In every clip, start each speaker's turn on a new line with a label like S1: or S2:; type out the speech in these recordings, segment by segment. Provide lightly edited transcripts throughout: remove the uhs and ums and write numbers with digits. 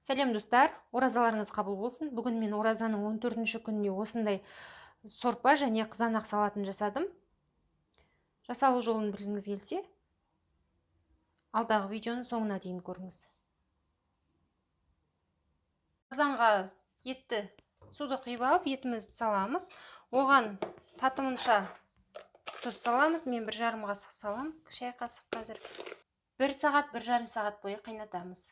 S1: Сәлем достар, оразаларыңыз қабыл болсын. Бүгін мен оразаның 14-ші күніне осындай сорпа және қызанақ салатын жасадым. Жасалу жолын білгіңіз келсе, алдағы видеоның соңына дейін көріңіз. Қазанға етті суды құйып алып, етімізді саламыз. Оған татымынша тұз саламыз. Мен 1,5 қасық салам, шай қасық қазір. 1 сағат, 1,5 сағат бойы қайнатамыз.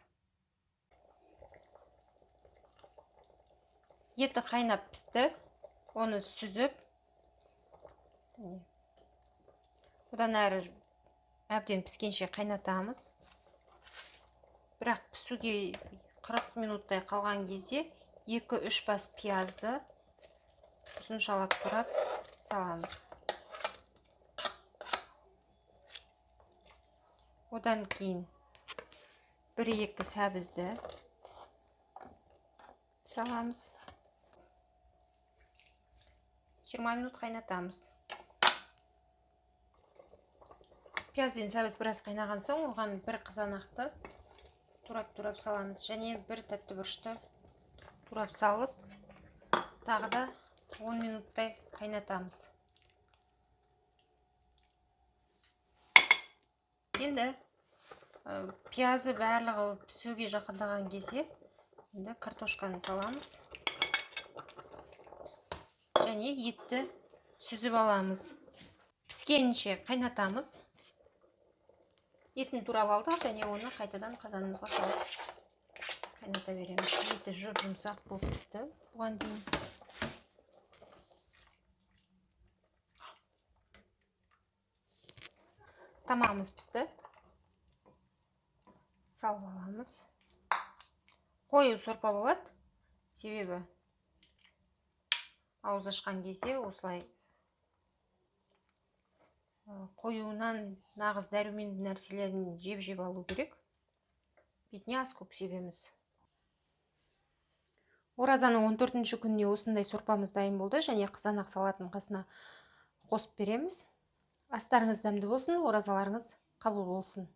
S1: Еті қайнап пісті. Оны сүзіп, одан әрі әбден піскенше қайнатамыз. Бірақ пісуге 40 минуттай қалған кезде 2-3 бас пиязды ұзыншалап турап саламыз. Одан кейін 1-2 сәбізді саламыз. 20 минут қайнатамыз. Пияз бен сәбіз біраз қайнаған соң, оған 1 қызанақты турап саламыз. Және 1 тәтті бұрышты турап салып, тағы да 10 минуттай қайнатамыз. Енді пиязы барлығы пісуге жақындаған кезде енді картошканы саламыз. Және етті сүзіп аламыз. Піскенше қайнатамыз. Етін турап алдық және оны қайтадан қазанымызға салып қайната береміз. Еті жұмсақ болып пісті. Бұған дейін тамағымыз пісті. Салып аламыз. Қою сорпа болады. Себебі ауыз ашқан кезде осылай қоюынан нағыз дәруменді нәрселерін жеп алу керек. Бетіне ас көп себеміз. Оразаның 14-ші күніне осындай сорпамыз дайын болды және қызанақ салатын қасына қосып береміз. Астарыңыз дәмді болсын, оразаларыңыз қабыл болсын.